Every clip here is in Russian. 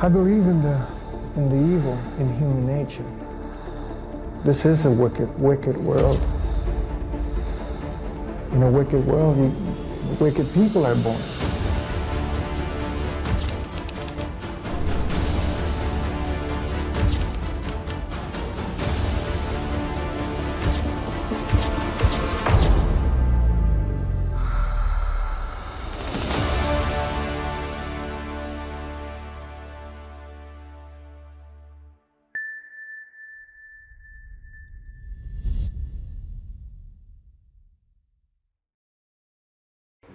I believe in the evil in human nature. This is a wicked world. In a wicked world, wicked people are born.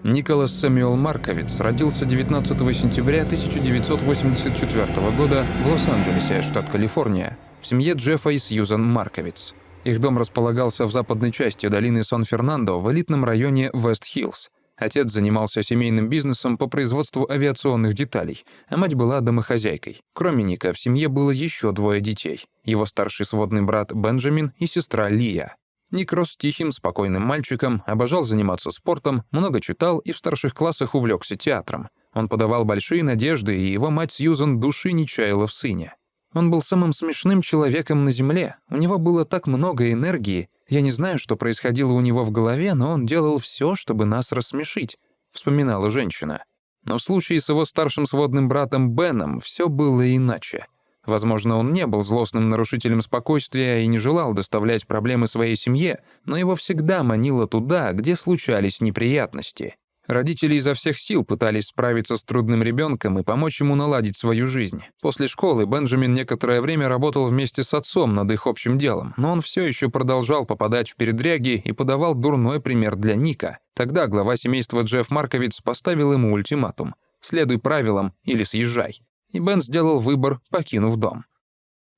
Николас Сэмюэл Марковиц родился 19 сентября 1984 года в Лос-Анджелесе, штат Калифорния, в семье Джеффа и Сьюзан Марковиц. Их дом располагался в западной части долины Сан-Фернандо в элитном районе Вест-Хиллз. Отец занимался семейным бизнесом по производству авиационных деталей, а мать была домохозяйкой. Кроме Ника, в семье было еще двое детей. Его старший сводный брат Бенджамин и сестра Лия. Ник рос тихим, спокойным мальчиком, обожал заниматься спортом, много читал и в старших классах увлекся театром. Он подавал большие надежды, и его мать Сьюзан души не чаяла в сыне. Он был самым смешным человеком на земле, у него было так много энергии. Я не знаю, что происходило у него в голове, но он делал все, чтобы нас рассмешить, вспоминала женщина. Но в случае с его старшим сводным братом Беном все было иначе. Возможно, он не был злостным нарушителем спокойствия и не желал доставлять проблемы своей семье, но его всегда манило туда, где случались неприятности. Родители изо всех сил пытались справиться с трудным ребенком и помочь ему наладить свою жизнь. После школы Бенджамин некоторое время работал вместе с отцом над их общим делом, но он все еще продолжал попадать в передряги и подавал дурной пример для Ника. Тогда глава семейства Джефф Марковиц поставил ему ультиматум: «Следуй правилам или съезжай». И Бен сделал выбор, покинув дом.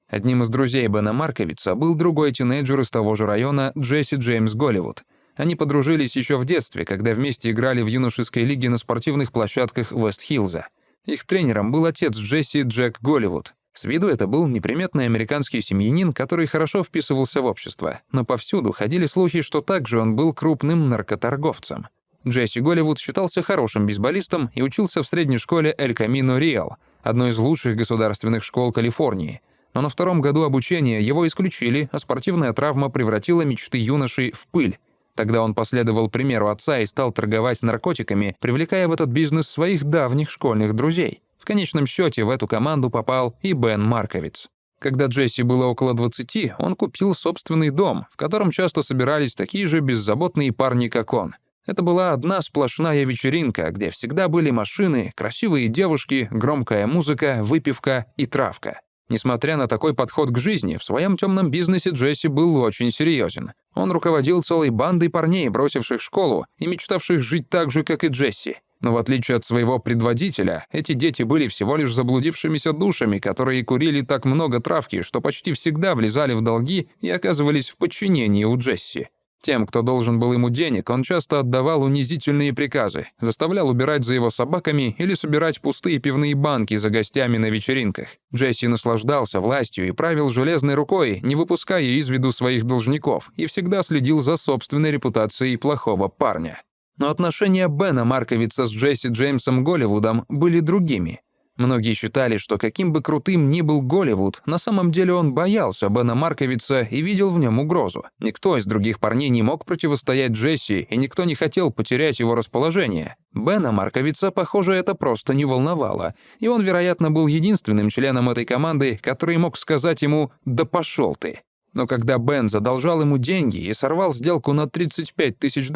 Одним из друзей Бена Марковица был другой тинейджер из того же района Джесси Джеймс Голливуд. Они подружились еще в детстве, когда вместе играли в юношеской лиге на спортивных площадках Вест-Хиллза. Их тренером был отец Джесси Джек Голливуд. С виду это был неприметный американский семьянин, который хорошо вписывался в общество, но повсюду ходили слухи, что также он был крупным наркоторговцем. Джесси Голливуд считался хорошим бейсболистом и учился в средней школе Эль Камино Риал, одной из лучших государственных школ Калифорнии. Но на втором году обучения его исключили, а спортивная травма превратила мечты юноши в пыль. Тогда он последовал примеру отца и стал торговать наркотиками, привлекая в этот бизнес своих давних школьных друзей. В конечном счете в эту команду попал и Бен Марковиц. Когда Джесси было около 20, он купил собственный дом, в котором часто собирались такие же беззаботные парни, как он. Это была одна сплошная вечеринка, где всегда были машины, красивые девушки, громкая музыка, выпивка и травка. Несмотря на такой подход к жизни, в своем темном бизнесе Джесси был очень серьезен. Он руководил целой бандой парней, бросивших школу и мечтавших жить так же, как и Джесси. Но в отличие от своего предводителя, эти дети были всего лишь заблудившимися душами, которые курили так много травки, что почти всегда влезали в долги и оказывались в подчинении у Джесси. Тем, кто должен был ему денег, он часто отдавал унизительные приказы, заставлял убирать за его собаками или собирать пустые пивные банки за гостями на вечеринках. Джесси наслаждался властью и правил железной рукой, не выпуская из виду своих должников, и всегда следил за собственной репутацией плохого парня. Но отношения Бена Марковица с Джесси Джеймсом Голливудом были другими. Многие считали, что каким бы крутым ни был Голливуд, на самом деле он боялся Бена Марковица и видел в нем угрозу. Никто из других парней не мог противостоять Джесси, и никто не хотел потерять его расположение. Бена Марковица, похоже, это просто не волновало, и он, вероятно, был единственным членом этой команды, который мог сказать ему «да пошел ты». Но когда Бен задолжал ему деньги и сорвал сделку на $35 тысяч,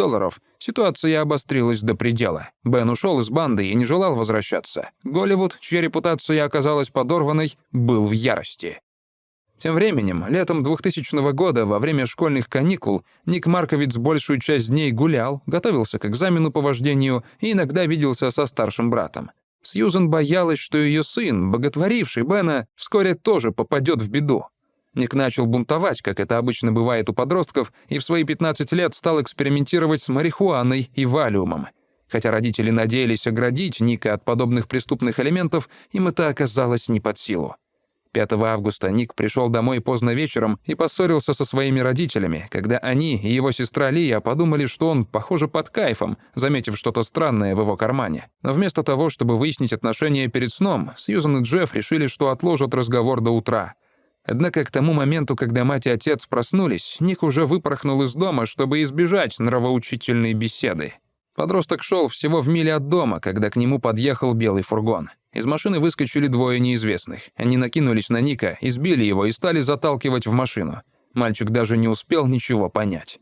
ситуация обострилась до предела. Бен ушел из банды и не желал возвращаться. Голливуд, чья репутация оказалась подорванной, был в ярости. Тем временем, летом 2000 года, во время школьных каникул, Ник Марковиц большую часть дней гулял, готовился к экзамену по вождению и иногда виделся со старшим братом. Сьюзан боялась, что ее сын, боготворивший Бена, вскоре тоже попадет в беду. Ник начал бунтовать, как это обычно бывает у подростков, и в свои 15 лет стал экспериментировать с марихуаной и валиумом. Хотя родители надеялись оградить Ника от подобных преступных элементов, им это оказалось не под силу. 5 августа Ник пришел домой поздно вечером и поссорился со своими родителями, когда они и его сестра Лия подумали, что он, похоже, под кайфом, заметив что-то странное в его кармане. Но вместо того, чтобы выяснить отношения перед сном, Сьюзан и Джефф решили, что отложат разговор до утра. Однако к тому моменту, когда мать и отец проснулись, Ник уже выпорхнул из дома, чтобы избежать нравоучительной беседы. Подросток шел всего в миле от дома, когда к нему подъехал белый фургон. Из машины выскочили двое неизвестных. Они накинулись на Ника, избили его и стали заталкивать в машину. Мальчик даже не успел ничего понять.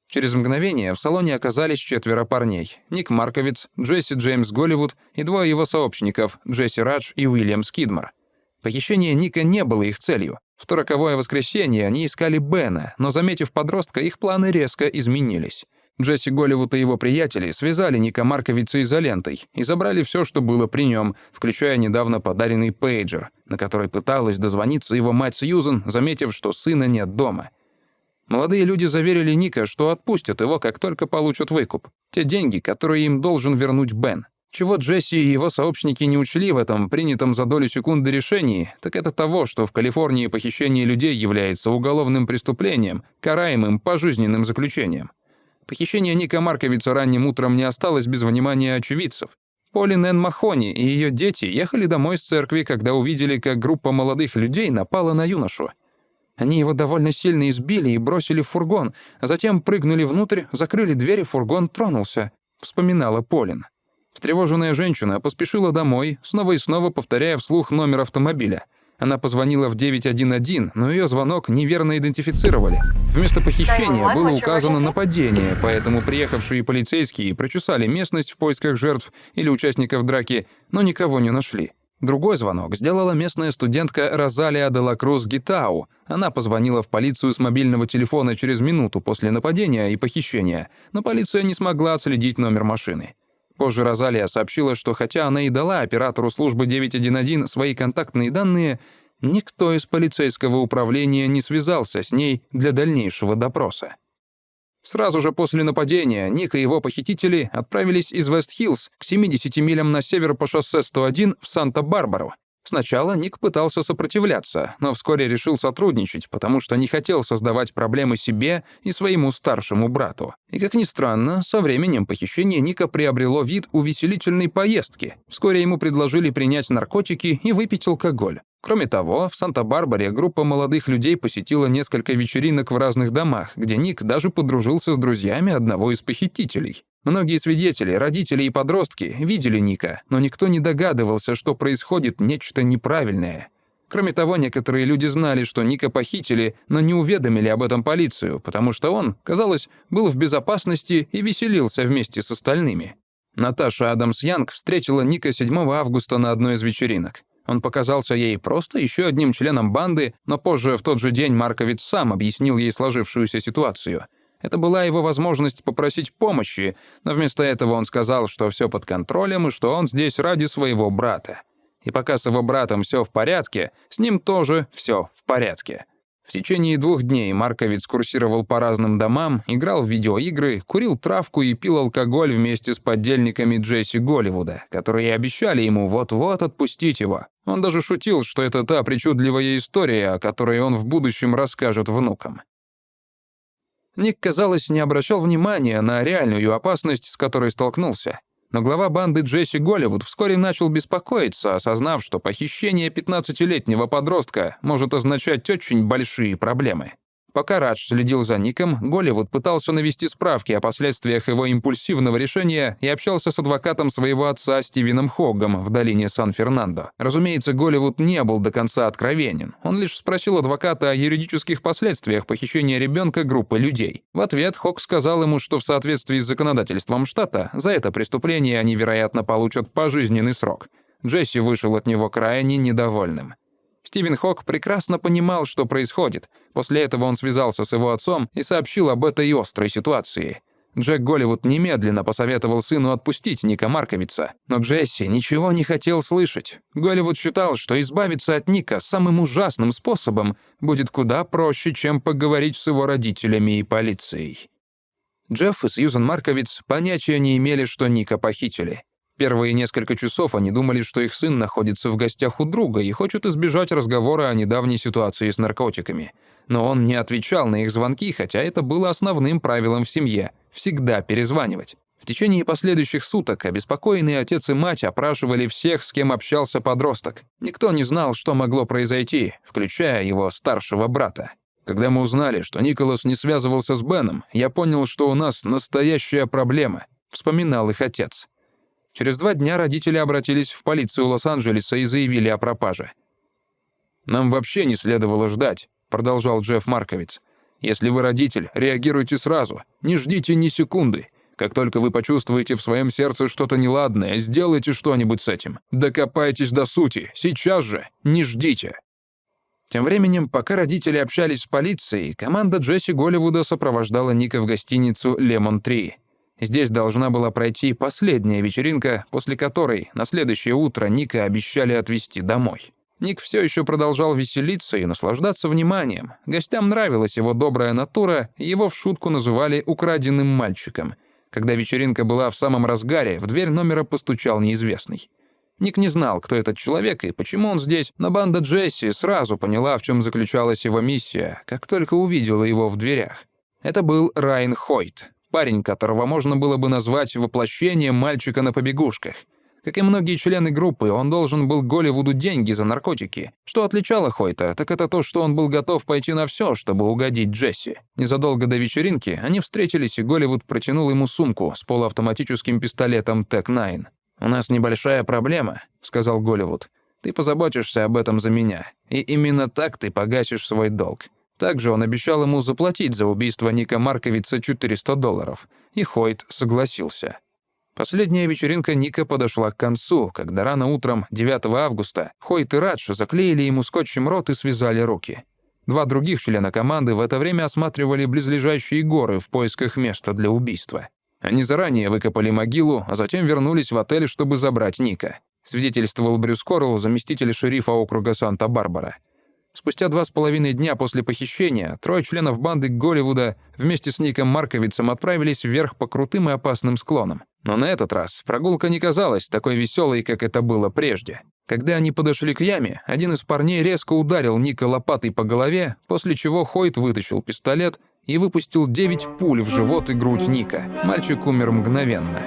Через мгновение в салоне оказались 4 парней. Ник Марковиц, Джесси Джеймс Голливуд и 2 его сообщников, Джесси Радж и Уильям Скидмор. Похищение Ника не было их целью. В то роковое воскресенье они искали Бена, но, заметив подростка, их планы резко изменились. Джесси Голливуд и его приятели связали Ника Марковица изолентой и забрали все, что было при нем, включая недавно подаренный пейджер, на который пыталась дозвониться его мать Сьюзан, заметив, что сына нет дома. Молодые люди заверили Ника, что отпустят его, как только получат выкуп. Те деньги, которые им должен вернуть Бен. Чего Джесси и его сообщники не учли в этом принятом за долю секунды решении, так это того, что в Калифорнии похищение людей является уголовным преступлением, караемым пожизненным заключением. Похищение Ника Марковица ранним утром не осталось без внимания очевидцев. Полин Энн Махони и ее дети ехали домой с церкви, когда увидели, как группа молодых людей напала на юношу. Они его довольно сильно избили и бросили в фургон, а затем прыгнули внутрь, закрыли дверь, и фургон тронулся, вспоминала Полин. Встревоженная женщина поспешила домой, снова и снова повторяя вслух номер автомобиля. Она позвонила в 911, но ее звонок неверно идентифицировали. Вместо похищения было указано нападение, поэтому приехавшие полицейские прочесали местность в поисках жертв или участников драки, но никого не нашли. Другой звонок сделала местная студентка Розалия де ла Круз Гитау. Она позвонила в полицию с мобильного телефона через минуту после нападения и похищения, но полиция не смогла отследить номер машины. Позже Розалия сообщила, что хотя она и дала оператору службы 911 свои контактные данные, никто из полицейского управления не связался с ней для дальнейшего допроса. Сразу же после нападения Ник и его похитители отправились из Вест-Хиллз к 70 милям на север по шоссе 101 в Санта-Барбару. Сначала Ник пытался сопротивляться, но вскоре решил сотрудничать, потому что не хотел создавать проблемы себе и своему старшему брату. И, как ни странно, со временем похищение Ника приобрело вид увеселительной поездки. Вскоре ему предложили принять наркотики и выпить алкоголь. Кроме того, в Санта-Барбаре группа молодых людей посетила несколько вечеринок в разных домах, где Ник даже подружился с друзьями одного из похитителей. Многие свидетели, родители и подростки видели Ника, но никто не догадывался, что происходит нечто неправильное. Кроме того, некоторые люди знали, что Ника похитили, но не уведомили об этом полицию, потому что он, казалось, был в безопасности и веселился вместе с остальными. Наташа Адамс-Янг встретила Ника 7 августа на одной из вечеринок. Он показался ей просто еще одним членом банды, но позже в тот же день Марковиц сам объяснил ей сложившуюся ситуацию. Это была его возможность попросить помощи, но вместо этого он сказал, что все под контролем и что он здесь ради своего брата. И пока с его братом все в порядке, с ним тоже все в порядке. В течение 2 дней Марковиц курсировал по разным домам, играл в видеоигры, курил травку и пил алкоголь вместе с подельниками Джесси Голливуда, которые обещали ему вот-вот отпустить его. Он даже шутил, что это та причудливая история, о которой он в будущем расскажет внукам. Ник, казалось, не обращал внимания на реальную опасность, с которой столкнулся. Но глава банды Джесси Голливуд вскоре начал беспокоиться, осознав, что похищение 15-летнего подростка может означать очень большие проблемы. Пока Радж следил за Ником, Голливуд пытался навести справки о последствиях его импульсивного решения и общался с адвокатом своего отца Стивеном Хоггом в долине Сан-Фернандо. Разумеется, Голливуд не был до конца откровенен. Он лишь спросил адвоката о юридических последствиях похищения ребенка группы людей. В ответ Хогг сказал ему, что в соответствии с законодательством штата за это преступление они, вероятно, получат пожизненный срок. Джесси вышел от него крайне недовольным. Стивен Хогг прекрасно понимал, что происходит. После этого он связался с его отцом и сообщил об этой острой ситуации. Джек Голливуд немедленно посоветовал сыну отпустить Ника Марковица, но Джесси ничего не хотел слышать. Голливуд считал, что избавиться от Ника самым ужасным способом будет куда проще, чем поговорить с его родителями и полицией. Джефф и Сьюзан Марковиц понятия не имели, что Ника похитили. Первые несколько часов они думали, что их сын находится в гостях у друга и хочет избежать разговора о недавней ситуации с наркотиками. Но он не отвечал на их звонки, хотя это было основным правилом в семье – всегда перезванивать. В течение последующих суток обеспокоенные отец и мать опрашивали всех, с кем общался подросток. Никто не знал, что могло произойти, включая его старшего брата. Когда мы узнали, что Николас не связывался с Беном, я понял, что у нас настоящая проблема, вспоминал их отец. Через 2 дня родители обратились в полицию Лос-Анджелеса и заявили о пропаже. «Нам вообще не следовало ждать», — продолжал Джефф Марковиц. «Если вы родитель, реагируйте сразу, не ждите ни секунды. Как только вы почувствуете в своем сердце что-то неладное, сделайте что-нибудь с этим. Докопайтесь до сути, сейчас же, не ждите». Тем временем, пока родители общались с полицией, команда Джесси Голливуда сопровождала Ника в гостиницу «Лемон 3». Здесь должна была пройти последняя вечеринка, после которой на следующее утро Ника обещали отвезти домой. Ник все еще продолжал веселиться и наслаждаться вниманием. Гостям нравилась его добрая натура, и его в шутку называли «украденным мальчиком». Когда вечеринка была в самом разгаре, в дверь номера постучал неизвестный. Ник не знал, кто этот человек и почему он здесь, но банда Джесси сразу поняла, в чем заключалась его миссия, как только увидела его в дверях. Это был Райан Хойт, парень, которого можно было бы назвать воплощением мальчика на побегушках. Как и многие члены группы, он должен был Голливуду деньги за наркотики. Что отличало Хойта, так это то, что он был готов пойти на все, чтобы угодить Джесси. Незадолго до вечеринки они встретились, и Голливуд протянул ему сумку с полуавтоматическим пистолетом Tec-9. «У нас небольшая проблема», — сказал Голливуд. «Ты позаботишься об этом за меня, и именно так ты погасишь свой долг». Также он обещал ему заплатить за убийство Ника Марковица $400, и Хойт согласился. Последняя вечеринка Ника подошла к концу, когда рано утром 9 августа Хойт и Радж заклеили ему скотчем рот и связали руки. 2 других члена команды в это время осматривали близлежащие горы в поисках места для убийства. Они заранее выкопали могилу, а затем вернулись в отель, чтобы забрать Ника. Свидетельствовал Брюс Корл, заместитель шерифа округа Санта-Барбара. Спустя 2,5 дня после похищения 3 членов банды Голливуда вместе с Ником Марковицем отправились вверх по крутым и опасным склонам. Но на этот раз прогулка не казалась такой веселой, как это было прежде. Когда они подошли к яме, один из парней резко ударил Ника лопатой по голове, после чего Хойт вытащил пистолет и выпустил 9 пуль в живот и грудь Ника. Мальчик умер мгновенно.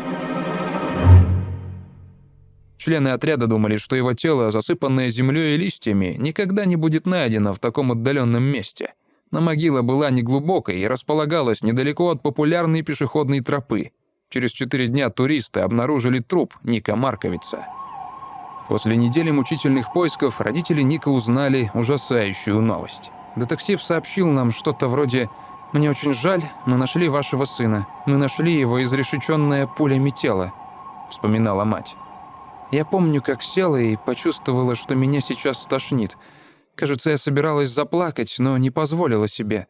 Члены отряда думали, что его тело, засыпанное землей и листьями, никогда не будет найдено в таком отдаленном месте. Но могила была неглубокой и располагалась недалеко от популярной пешеходной тропы. Через 4 дня туристы обнаружили труп Ника Марковица. После недели мучительных поисков родители Ника узнали ужасающую новость. Детектив сообщил нам что-то вроде «Мне очень жаль, мы нашли вашего сына. Мы нашли его изрешеченное пулями тело», — вспоминала мать. «Я помню, как села и почувствовала, что меня сейчас стошнит. Кажется, я собиралась заплакать, но не позволила себе.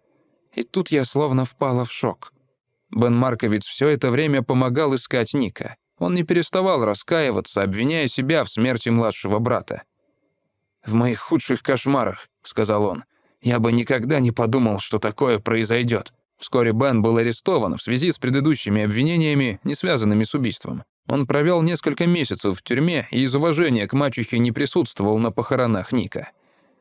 И тут я словно впала в шок». Бен Марковиц все это время помогал искать Ника. Он не переставал раскаиваться, обвиняя себя в смерти младшего брата. «В моих худших кошмарах», — сказал он, — «я бы никогда не подумал, что такое произойдет». Вскоре Бен был арестован в связи с предыдущими обвинениями, не связанными с убийством. Он провел несколько месяцев в тюрьме и из уважения к мачехе не присутствовал на похоронах Ника.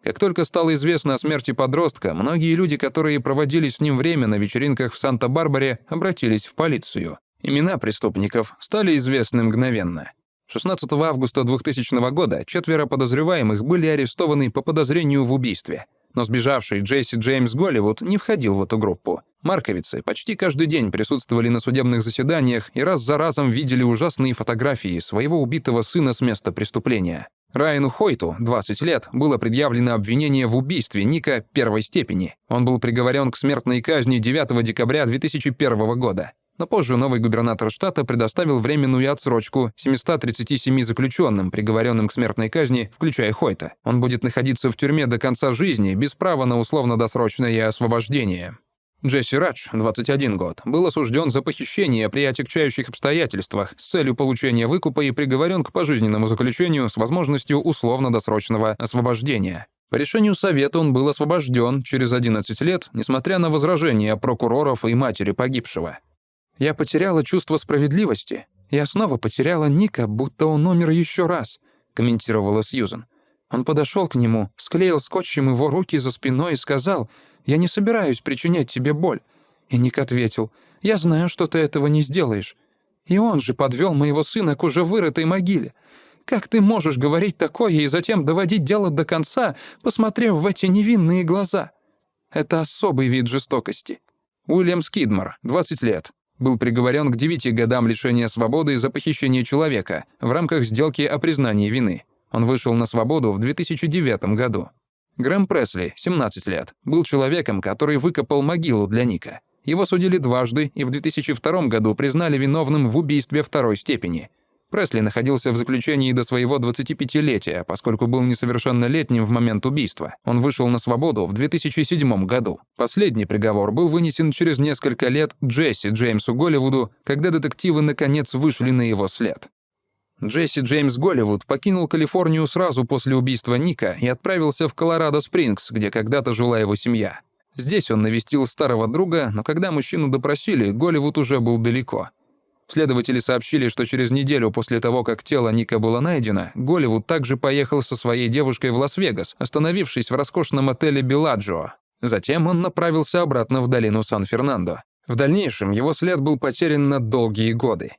Как только стало известно о смерти подростка, многие люди, которые проводили с ним время на вечеринках в Санта-Барбаре, обратились в полицию. Имена преступников стали известны мгновенно. 16 августа 2000 года 4 подозреваемых были арестованы по подозрению в убийстве. Но сбежавший Джесси Джеймс Голливуд не входил в эту группу. Марковицы почти каждый день присутствовали на судебных заседаниях и раз за разом видели ужасные фотографии своего убитого сына с места преступления. Райану Хойту, 20 лет, было предъявлено обвинение в убийстве Ника первой степени. Он был приговорен к смертной казни 9 декабря 2001 года. Но позже новый губернатор штата предоставил временную отсрочку 737 заключенным, приговоренным к смертной казни, включая Хойта. Он будет находиться в тюрьме до конца жизни, без права на условно-досрочное освобождение. Джесси Радж, 21 год, был осужден за похищение при отягчающих обстоятельствах с целью получения выкупа и приговорен к пожизненному заключению с возможностью условно-досрочного освобождения. По решению Совета он был освобожден через 11 лет, несмотря на возражения прокуроров и матери погибшего. «Я потеряла чувство справедливости. «Я снова потеряла Ника, будто он умер еще раз», — комментировала Сьюзан. «Он подошел к нему, склеил скотчем его руки за спиной и сказал: "Я не собираюсь причинять тебе боль". И Ник ответил: "Я знаю, что ты этого не сделаешь". И он же подвел моего сына к уже вырытой могиле. Как ты можешь говорить такое и затем доводить дело до конца, посмотрев в эти невинные глаза? Это особый вид жестокости». Уильям Скидмор, 20 лет. Был приговорен к 9 годам лишения свободы за похищение человека в рамках сделки о признании вины. Он вышел на свободу в 2009 году. Грэм Пресли, 17 лет, был человеком, который выкопал могилу для Ника. Его судили дважды и в 2002 году признали виновным в убийстве второй степени. Пресли находился в заключении до своего 25-летия, поскольку был несовершеннолетним в момент убийства. Он вышел на свободу в 2007 году. Последний приговор был вынесен через несколько лет Джесси Джеймсу Голливуду, когда детективы наконец вышли на его след. Джесси Джеймс Голливуд покинул Калифорнию сразу после убийства Ника и отправился в Колорадо-Спрингс, где когда-то жила его семья. Здесь он навестил старого друга, но когда мужчину допросили, Голливуд уже был далеко. Следователи сообщили, что через неделю после того, как тело Ника было найдено, Голливуд также поехал со своей девушкой в Лас-Вегас, остановившись в роскошном отеле «Белладжио». Затем он направился обратно в долину Сан-Фернандо. В дальнейшем его след был потерян на долгие годы.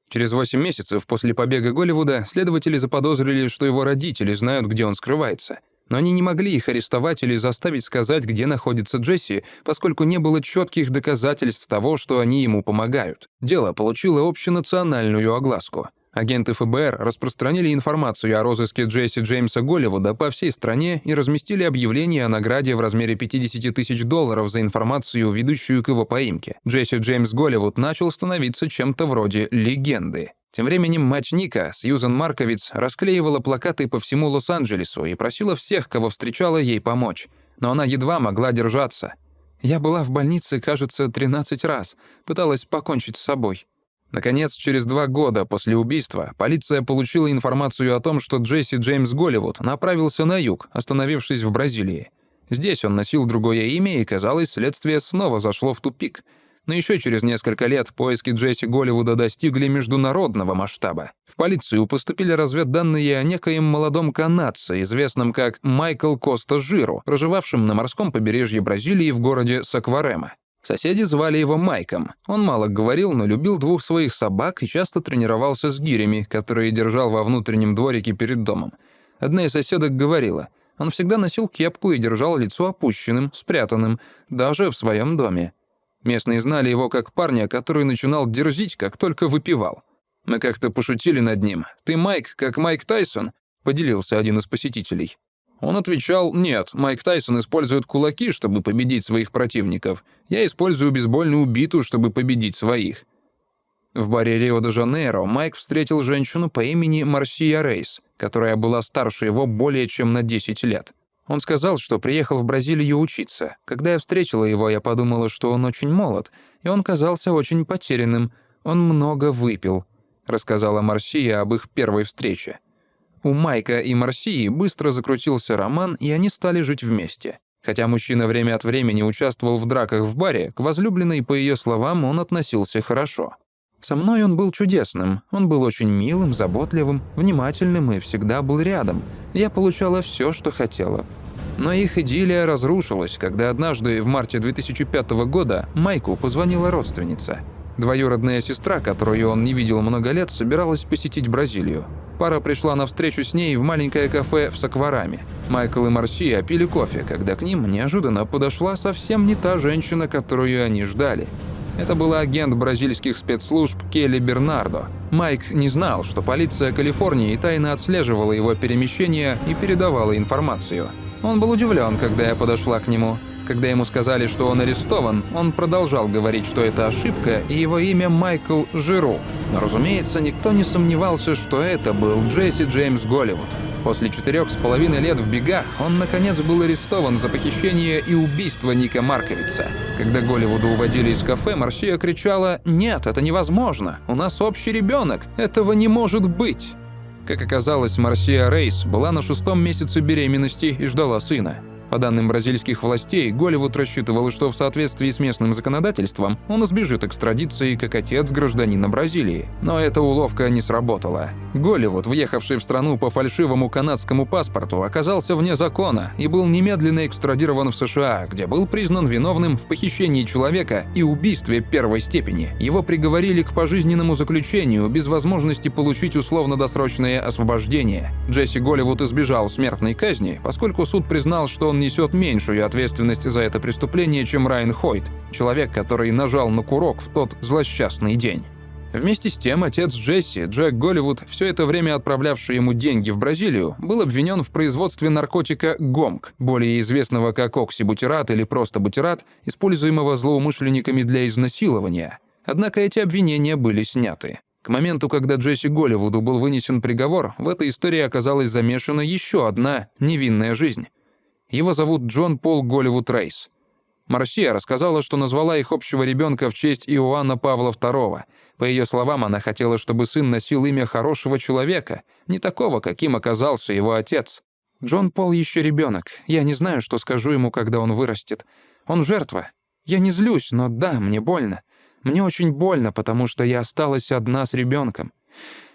Через 8 месяцев после побега Голливуда следователи заподозрили, что его родители знают, где он скрывается. Но они не могли их арестовать или заставить сказать, где находится Джесси, поскольку не было четких доказательств того, что они ему помогают. Дело получило общенациональную огласку. Агенты ФБР распространили информацию о розыске Джесси Джеймса Голливуда по всей стране и разместили объявление о награде в размере $50 тысяч за информацию, ведущую к его поимке. Джесси Джеймс Голливуд начал становиться чем-то вроде легенды. Тем временем мать Ника, Сьюзан Марковиц, расклеивала плакаты по всему Лос-Анджелесу и просила всех, кого встречала, ей помочь. Но она едва могла держаться. «Я была в больнице, кажется, 13 раз. Пыталась покончить с собой». Наконец, через 2 года после убийства полиция получила информацию о том, что Джесси Джеймс Голливуд направился на юг, остановившись в Бразилии. Здесь он носил другое имя, и, казалось, следствие снова зашло в тупик. Но еще через несколько лет поиски Джесси Голливуда достигли международного масштаба. В полицию поступили разведданные о некоем молодом канадце, известном как Майкл Коста Жиру, проживавшем на морском побережье Бразилии в городе Сакварема. Соседи звали его Майком. Он мало говорил, но любил 2 своих собак и часто тренировался с гирями, которые держал во внутреннем дворике перед домом. Одна из соседок говорила, он всегда носил кепку и держал лицо опущенным, спрятанным, даже в своем доме. Местные знали его как парня, который начинал дерзить, как только выпивал. Мы как-то пошутили над ним. «Ты Майк, как Майк Тайсон?» — поделился один из посетителей. Он отвечал: «Нет, Майк Тайсон использует кулаки, чтобы победить своих противников. Я использую бейсбольную биту, чтобы победить своих». В баре Рио-де-Жанейро Майк встретил женщину по имени Марсия Рейс, которая была старше его более чем на 10 лет. Он сказал, что приехал в Бразилию учиться. Когда я встретила его, я подумала, что он очень молод, и он казался очень потерянным. Он много выпил, рассказала Марсия об их первой встрече. У Майка и Марсии быстро закрутился роман, и они стали жить вместе. Хотя мужчина время от времени участвовал в драках в баре, к возлюбленной, по ее словам, он относился хорошо. «Со мной он был чудесным. Он был очень милым, заботливым, внимательным и всегда был рядом. Я получала все, что хотела». Но их идиллия разрушилась, когда однажды, в марте 2005 года, Майку позвонила родственница. Двоюродная сестра, которую он не видел много лет, собиралась посетить Бразилию. Пара пришла на встречу с ней в маленькое кафе в Саквараме. Майкл и Марсия пили кофе, когда к ним неожиданно подошла совсем не та женщина, которую они ждали. Это был агент бразильских спецслужб Келли Бернардо. Майк не знал, что полиция Калифорнии тайно отслеживала его перемещения и передавала информацию. Он был удивлен, когда я подошла к нему. Когда ему сказали, что он арестован, он продолжал говорить, что это ошибка, и его имя Майкл Жиру. Но, разумеется, никто не сомневался, что это был Джесси Джеймс Голливуд. После 4,5 лет в бегах он, наконец, был арестован за похищение и убийство Ника Марковица. Когда Голливуда уводили из кафе, Марсия кричала: «Нет, это невозможно! У нас общий ребенок! Этого не может быть!» Как оказалось, Марсия Рейс была на 6-м месяце беременности и ждала сына. По данным бразильских властей, Голливуд рассчитывал, что в соответствии с местным законодательством он избежит экстрадиции как отец гражданина Бразилии. Но эта уловка не сработала. Голливуд, въехавший в страну по фальшивому канадскому паспорту, оказался вне закона и был немедленно экстрадирован в США, где был признан виновным в похищении человека и убийстве первой степени. Его приговорили к пожизненному заключению без возможности получить условно-досрочное освобождение. Джесси Голливуд избежал смертной казни, поскольку суд признал, что он несет меньшую ответственность за это преступление, чем Райан Хойт, человек, который нажал на курок в тот злосчастный день. Вместе с тем, отец Джесси, Джек Голливуд, все это время отправлявший ему деньги в Бразилию, был обвинен в производстве наркотика гомк, более известного как оксибутират или просто бутират, используемого злоумышленниками для изнасилования. Однако эти обвинения были сняты. К моменту, когда Джесси Голливуду был вынесен приговор, в этой истории оказалась замешана еще одна невинная жизнь. Его зовут Джон Пол Голливуд Рейс. Марсия рассказала, что назвала их общего ребенка в честь Иоанна Павла II. По ее словам, она хотела, чтобы сын носил имя хорошего человека, не такого, каким оказался его отец. Джон Пол еще ребенок. Я не знаю, что скажу ему, когда он вырастет. Он жертва. Я не злюсь, но да, мне больно. Мне очень больно, потому что я осталась одна с ребенком.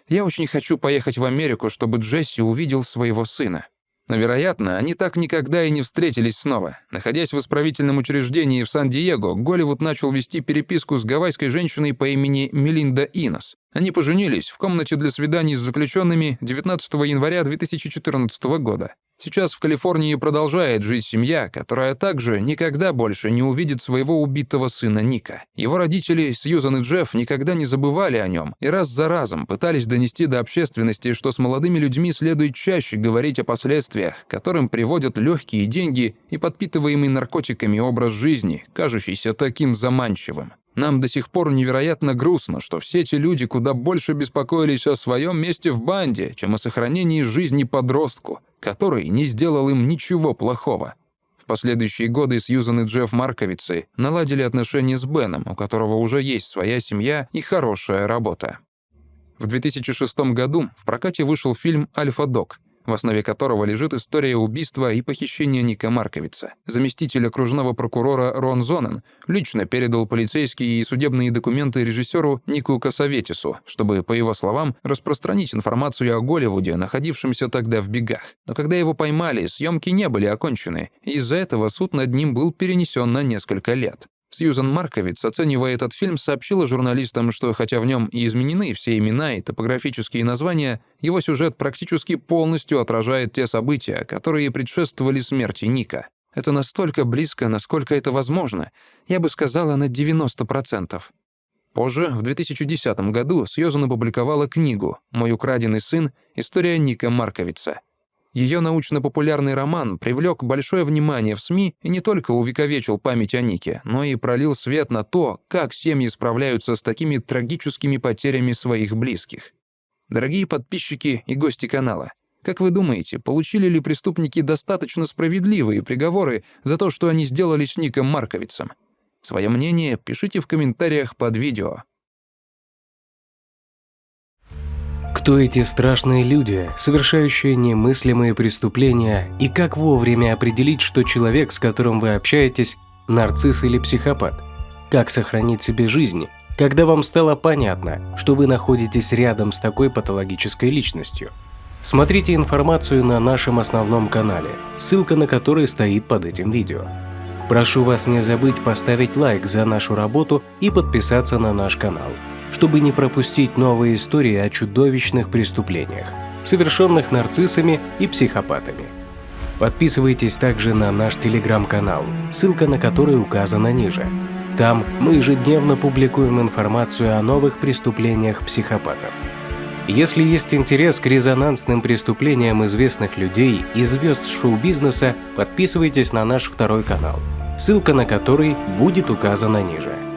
Я очень хочу поехать в Америку, чтобы Джесси увидел своего сына. Но, вероятно, они так никогда и не встретились снова. Находясь в исправительном учреждении в Сан-Диего, Голливуд начал вести переписку с гавайской женщиной по имени Мелинда Инос. Они поженились в комнате для свиданий с заключенными 19 января 2014 года. Сейчас в Калифорнии продолжает жить семья, которая также никогда больше не увидит своего убитого сына Ника. Его родители, Сьюзан и Джефф, никогда не забывали о нем и раз за разом пытались донести до общественности, что с молодыми людьми следует чаще говорить о последствиях, к которым приводят легкие деньги и подпитываемый наркотиками образ жизни, кажущийся таким заманчивым. Нам до сих пор невероятно грустно, что все эти люди куда больше беспокоились о своем месте в банде, чем о сохранении жизни подростку, который не сделал им ничего плохого. В последующие годы Сьюзан и Джефф Марковицы наладили отношения с Беном, у которого уже есть своя семья и хорошая работа. В 2006 году в прокате вышел фильм «Альфа-Дог», в основе которого лежит история убийства и похищения Ника Марковица. Заместитель окружного прокурора Рон Зонен лично передал полицейские и судебные документы режиссеру Нику Кассаветису, чтобы, по его словам, распространить информацию о Голливуде, находившемся тогда в бегах. Но когда его поймали, съемки не были окончены, и из-за этого суд над ним был перенесен на несколько лет. Сьюзан Марковиц, оценивая этот фильм, сообщила журналистам, что хотя в нем и изменены все имена и топографические названия, его сюжет практически полностью отражает те события, которые предшествовали смерти Ника. Это настолько близко, насколько это возможно. Я бы сказала, на 90%. Позже, в 2010 году, Сьюзан опубликовала книгу «Мой украденный сын. История Ника Марковица». Ее научно-популярный роман привлек большое внимание в СМИ и не только увековечил память о Нике, но и пролил свет на то, как семьи справляются с такими трагическими потерями своих близких. Дорогие подписчики и гости канала, как вы думаете, получили ли преступники достаточно справедливые приговоры за то, что они сделали с Ником Марковицем? Свое мнение пишите в комментариях под видео. Кто эти страшные люди, совершающие немыслимые преступления, и как вовремя определить, что человек, с которым вы общаетесь, нарцисс или психопат? Как сохранить себе жизнь, когда вам стало понятно, что вы находитесь рядом с такой патологической личностью? Смотрите информацию на нашем основном канале, ссылка на который стоит под этим видео. Прошу вас не забыть поставить лайк за нашу работу и подписаться на наш канал, чтобы не пропустить новые истории о чудовищных преступлениях, совершенных нарциссами и психопатами. Подписывайтесь также на наш телеграм-канал, ссылка на который указана ниже. Там мы ежедневно публикуем информацию о новых преступлениях психопатов. Если есть интерес к резонансным преступлениям известных людей и звезд шоу-бизнеса, подписывайтесь на наш второй канал, ссылка на который будет указана ниже.